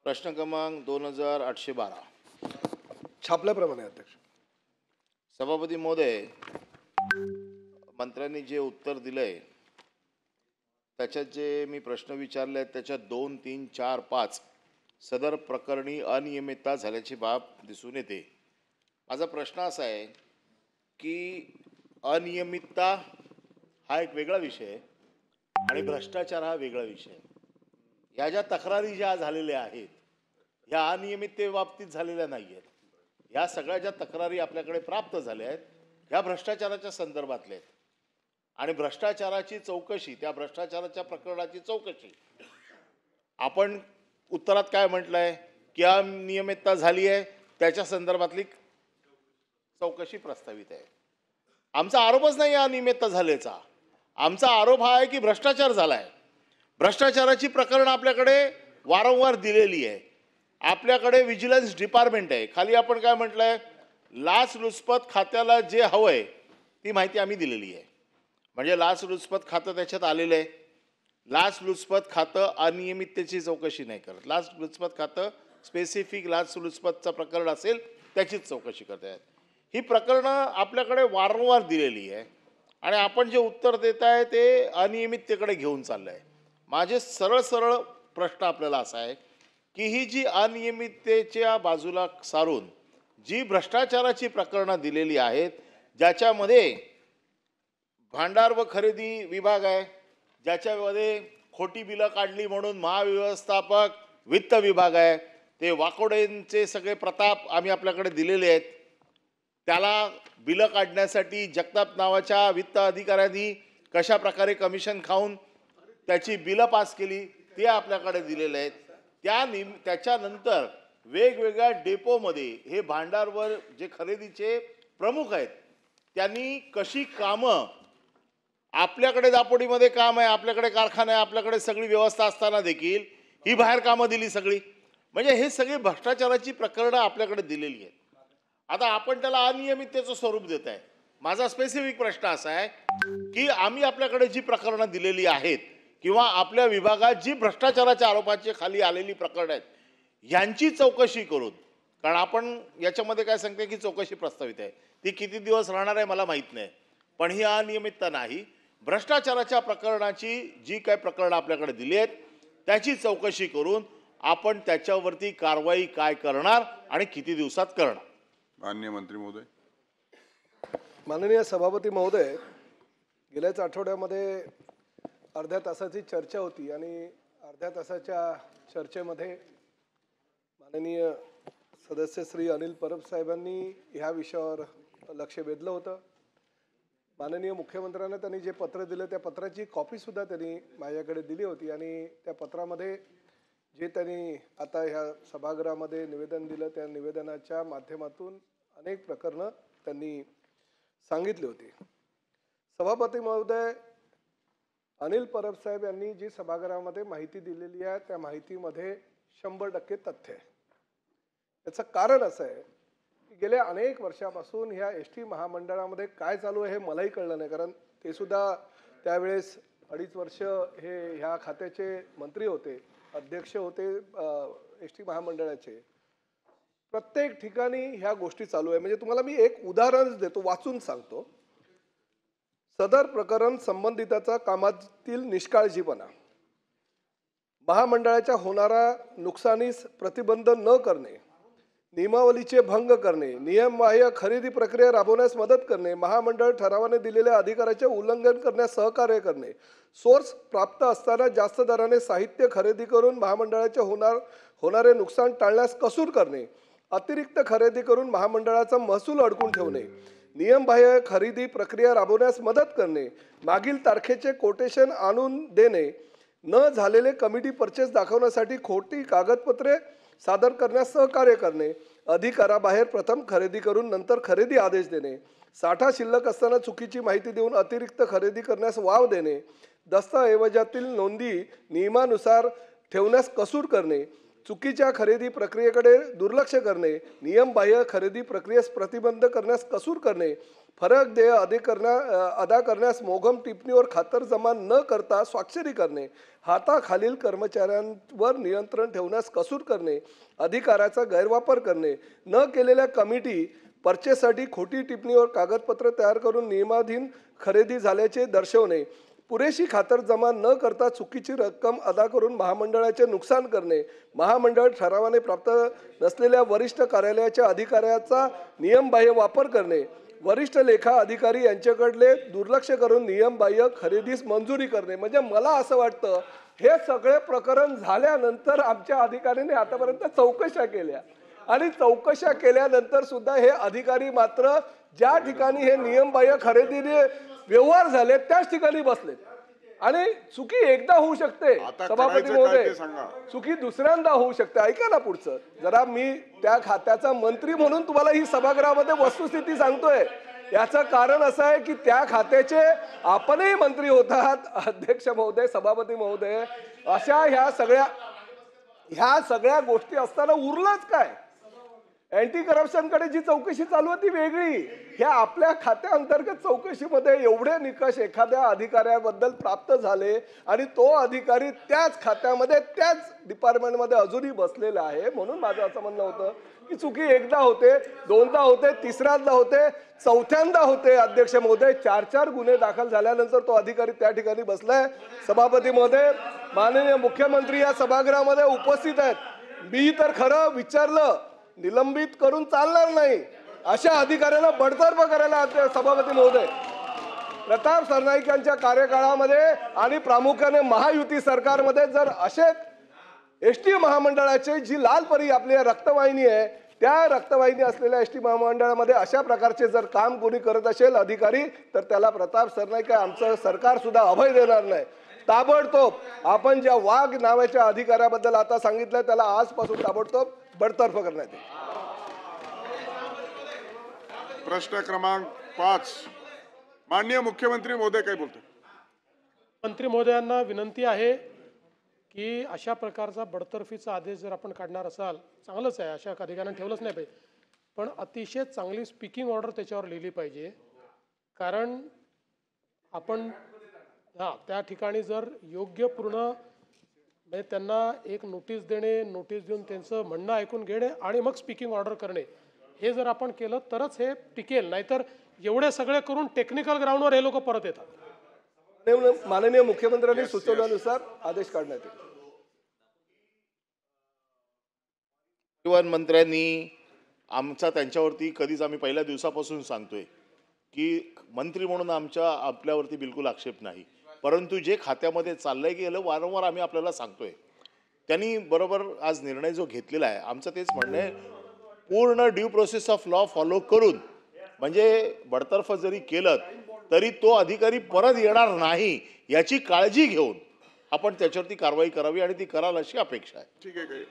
प्रश्न क्रमांक 2812. छापल्याप्रमाणे अध्यक्ष. सभापती महोदय, मंत्र्यांनी जे उत्तर दिलंय त्याच्यात जे मी प्रश्न विचारले त्याच्यात 2, 3, 4, 5 सदर प्रकरणी अनियमितता झाल्याची बाब दिसून येते. माझा प्रश्न असा आहे की अनियमितता हा एक वेगळा विषय आहे आणि भ्रष्टाचार हा वेगळा विषय आहे. या ज्या तक्रारी ज्या झालेल्या आहेत ह्या अनियमिततेबाबतीत झालेल्या नाही आहेत. ह्या सगळ्या ज्या तक्रारी आपल्याकडे प्राप्त झाल्या आहेत ह्या भ्रष्टाचाराच्या संदर्भातल्या आहेत आणि भ्रष्टाचाराची चौकशी, त्या भ्रष्टाचाराच्या प्रकरणाची चौकशी आपण उत्तरात काय म्हटलंय की अनियमितता झाली आहे त्याच्या संदर्भातली चौकशी प्रस्तावित आहे. आमचा आरोपच नाही अनियमितता झाल्याचा. आमचा आरोप हा आहे की भ्रष्टाचार झालाय. भ्रष्टाचाराची प्रकरणं आपल्याकडे वारंवार दिलेली आहे. आपल्याकडे विजिलन्स डिपार्टमेंट आहे. खाली आपण काय म्हटलंय, लाचलुचपत खात्याला जे हवंय ती माहिती आम्ही दिलेली आहे. म्हणजे लाचलुचपत खातं त्याच्यात आलेलं आहे. लाचलुचपत खातं अनियमिततेची चौकशी नाही करत. लाचलुचपत खातं स्पेसिफिक लाचलुचपतचं प्रकरण असेल त्याचीच चौकशी करत आहेत. ही प्रकरणं आपल्याकडे वारंवार दिलेली आहे आणि आपण जे उत्तर देत आहे ते अनियमिततेकडे घेऊन चाललं आहे. माझे सरळ प्रश्न आपल्याला असा आहे की ही जी अनियमिततेच्या बाजूला सारून जी भ्रष्टाचाराची प्रकरणं दिलेली आहेत, ज्याच्यामध्ये भांडार व खरेदी विभाग आहे, ज्याच्यामध्ये खोटी बिलं काढली म्हणून महाव्यवस्थापक वित्त विभाग आहे, ते वाकोडेंचे सगळे प्रताप आम्ही आपल्याकडे दिलेले आहेत. त्याला बिलं काढण्यासाठी जगताप नावाच्या वित्त अधिकाऱ्यांनी कशा प्रकारे कमिशन खाऊन त्याची बिलं पास केली ते आपल्याकडे दिलेले आहेत. त्याच्यानंतर वेगवेगळ्या डेपोमध्ये हे भांडारवर जे खरेदीचे प्रमुख आहेत त्यांनी कशी कामं, आपल्याकडे दापोडीमध्ये काम आहे, आपल्याकडे कारखाना आहे, आपल्याकडे सगळी व्यवस्था असताना देखील ही बाहेर कामं दिली सगळी. म्हणजे हे सगळे भ्रष्टाचाराची प्रकरणं आपल्याकडे दिलेली आहेत. आता आपण त्याला अनियमिततेचं स्वरूप देत आहे. माझा स्पेसिफिक प्रश्न असा आहे की आम्ही आपल्याकडे जी प्रकरणं दिलेली आहेत किंवा आपल्या विभागात जी भ्रष्टाचाराच्या आरोपाचे खाली आलेली प्रकरणं आहेत यांची चौकशी करून, कारण आपण याच्यामध्ये काय सांगते की चौकशी प्रस्तावित आहे, ती किती दिवस राहणार आहे मला माहीत नाही, पण ही अनियमितता नाही. भ्रष्टाचाराच्या प्रकरणाची जी काय प्रकरणं आपल्याकडे दिली आहेत त्याची चौकशी करून आपण त्याच्यावरती कारवाई काय करणार आणि किती दिवसात करणार. माननीय मंत्री महोदय. माननीय सभापती महोदय, गेल्याच आठवड्यामध्ये अर्ध्या तासाची चर्चा होती आणि अर्ध्या तासाच्या चर्चेमध्ये माननीय सदस्य श्री अनिल परब साहेबांनी ह्या विषयावर लक्ष वेधलं होतं. माननीय मुख्यमंत्र्यांना त्यांनी जे पत्र दिलं त्या पत्राची कॉपीसुद्धा त्यांनी माझ्याकडे दिली होती आणि त्या पत्रामध्ये जे त्यांनी आता ह्या सभागृहामध्ये निवेदन दिलं त्या निवेदनाच्या माध्यमातून अनेक प्रकरणं त्यांनी सांगितली होती. सभापती महोदय, अनिल परब साहेब यांनी जी सभागृहामध्ये माहिती दिलेली आहे त्या माहितीमध्ये 100% तथ्य आहे. याचं कारण असं आहे की गेल्या अनेक वर्षापासून ह्या एस.टी. महामंडळामध्ये काय चालू आहे हे मलाही कळलं नाही, कारण ते सुद्धा त्यावेळेस 2.5 वर्ष हे ह्या खात्याचे मंत्री होते, अध्यक्ष होते एस.टी. महामंडळाचे. प्रत्येक ठिकाणी ह्या गोष्टी चालू आहे. म्हणजे तुम्हाला मी एक उदाहरण देतो, वाचून सांगतो. सदर प्रकरण संबंधिताचा कामातील निष्काळजीपणा, महामंडळाच्या होणारा नुकसानीस प्रतिबंध न करणे, नियमावलीचे भंग करणे, नियमबाह्य खरेदी प्रक्रिया राबवण्यास मदत करणे, महामंडळ ठरावाने दिलेल्या अधिकाराचे उल्लंघन करण्यास सहकार्य करणे, सोर्स प्राप्त असताना जास्त दराने साहित्य खरेदी करून महामंडळाचे होणारे नुकसान टाळण्यास कसूर करणे, अतिरिक्त खरेदी करून महामंडळाचा महसूल अडकून ठेवणे, नियमबाह्य खरेदी प्रक्रिया राबवण्यास मदत करणे, मागील तारखेचे कोटेशन आणून देणे, न झालेले कमिटी परचेस दाखवण्यासाठी खोटी कागदपत्रे सादर करण्यास सहकार्य करणे, अधिकाराबाहेर प्रथम खरेदी करून नंतर खरेदी आदेश देणे, साठा शिल्लक असताना चुकीची माहिती देऊन अतिरिक्त खरेदी करण्यास वाव देणे, दस्तऐवजातील नोंदी नियमानुसार ठेवण्यास कसूर करणे, चुकीच्या खरेदी प्रक्रियेकडे दुर्लक्ष करणे, नियमबाह्य खरेदी प्रक्रियेस प्रतिबंध करण्यास कसूर करणे, फरक देय अदा करण्यास मोघम टिप्पणीवर खातरजमा न करता स्वाक्षरी करणे, हाताखालील कर्मचाऱ्यांवर नियंत्रण ठेवण्यास कसूर करणे, अधिकाराचा गैरवापर करणे, न केलेल्या कमिटी पर्चेसाठी खोटी टिप्पणीवर कागदपत्र तयार करून नियमाधीन खरेदी झाल्याचे दर्शवणे, पुरेशी खातरजमा न करता चुकीची रक्कम अदा करून महामंडळाचे नुकसान करणे, महामंडळ ठरावाने प्राप्त नसलेल्या वरिष्ठ कार्यालयाच्या अधिकाऱ्याचा नियमबाह्य वापर करणे, वरिष्ठ लेखा अधिकारी यांच्याकडले दुर्लक्ष करून नियमबाह्य खरेदीस मंजुरी करणे. म्हणजे मला असं वाटतं हे सगळे प्रकरण झाल्यानंतर आमच्या अधिकाऱ्यांनी आतापर्यंत चौकशा केल्या आणि चौकशा केल्यानंतर सुद्धा हे अधिकारी मात्र ज्या ठिकाणी हे नियमबाह्य खरेदीने व्यवहार झाले त्याच ठिकाणी बसले. आणि चुकी एकदा होऊ शकते सभापती महोदय, चुकी दुसऱ्यांदा होऊ शकते. ऐका ना पुढचं जरा, मी त्या खात्याचा मंत्री म्हणून तुम्हाला ही सभागृहामध्ये वस्तुस्थिती सांगतोय. याचं कारण असं आहे की त्या खात्याचे आपणही मंत्री होतात, अध्यक्ष महोदय, सभापती महोदय. अशा ह्या सगळ्या गोष्टी असताना उरलंच काय? अँटी करप्शनकडे जी चौकशी चालू होती वेगळी, ह्या आपल्या खात्याअंतर्गत चौकशीमध्ये एवढे निकष एखाद्या अधिकाऱ्याबद्दल प्राप्त झाले आणि तो अधिकारी त्याच खात्यामध्ये त्याच डिपार्टमेंटमध्ये अजूनही बसलेला आहे. म्हणून माझं असं म्हणणं होतं की चुकी एकदा होते, दोनदा होते, तिसऱ्यांदा होते, चौथ्यांदा होते. अध्यक्ष महोदय, 4 गुन्हे दाखल झाल्यानंतर तो अधिकारी त्या ठिकाणी बसलाय. सभापती महोदय, माननीय मुख्यमंत्री या सभागृहामध्ये उपस्थित आहेत. मी तर खरं विचारलं, निलंबित करून चालणार नाही, अशा अधिकाऱ्यांना बडतर्फ करायला सभापती महोदय. प्रताप सरनाईकांच्या कार्यकाळामध्ये आणि प्रामुख्याने महायुती सरकारमध्ये जर असे एसटी महामंडळाचे जी लालपरी आपली रक्तवाहिनी आहे, त्या रक्तवाहिनी असलेल्या एसटी महामंडळामध्ये अशा प्रकारचे जर काम कोणी करत असेल अधिकारी, तर त्याला प्रताप सरनाईक आमचं सरकार सुद्धा अभय देणार नाही. ताबडतोब आपण ज्या वाघ नावाच्या अधिकाऱ्याबद्दल आता सांगितलं त्याला आजपासून ताबडतोब बडतर्फ करण्यात येईल. प्रश्न क्रमांक 5, माननीय मुख्यमंत्री महोदय काय बोलतो? मंत्री महोदयांना विनंती आहे की अशा प्रकारचा बडतर्फीचा आदेश जर आपण काढणार असाल, चांगलंच आहे, अशा अधिकाऱ्यांना ठेवलंच नाही पाहिजे, पण अतिशय चांगली स्पीकिंग ऑर्डर त्याच्यावर लिहिली पाहिजे. कारण आपण त्या ठिकाणी जर योग्य पूर्ण म्हणजे त्यांना एक नोटीस देणे, नोटीस देऊन त्यांचं म्हणणं ऐकून घेणे आणि मग स्पीकिंग ऑर्डर करणे, हे जर आपण केलं तरच हे टिकेल. नाहीतर एवढे सगळे करून टेक्निकल ग्राउंडवर हे लोक परत येतात. माननीय मुख्यमंत्र्यांनी सुचवल्यानुसार आदेश काढण्यात येईल. परिवहन मंत्र्यांनी आमचा त्यांच्यावरती कधीच, आम्ही पहिल्या दिवसापासून सांगतोय की मंत्री म्हणून आपल्यावरती बिलकुल आक्षेप नाही, परंतु जे खात्यामध्ये चाललंय गेलं वारंवार आम्ही आपल्याला सांगतोय. त्यांनी बरोबर आज निर्णय जो घेतलेला आहे, आमचं तेच म्हणणं आहे, पूर्ण due process of law follow करून, म्हणजे बडतर्फ जरी केलं तरी तो अधिकारी परत येणार नाही याची काळजी घेऊन आपण त्याच्यावरती कारवाई करावी आणि ती कराल अशी अपेक्षा आहे. ठीक आहे.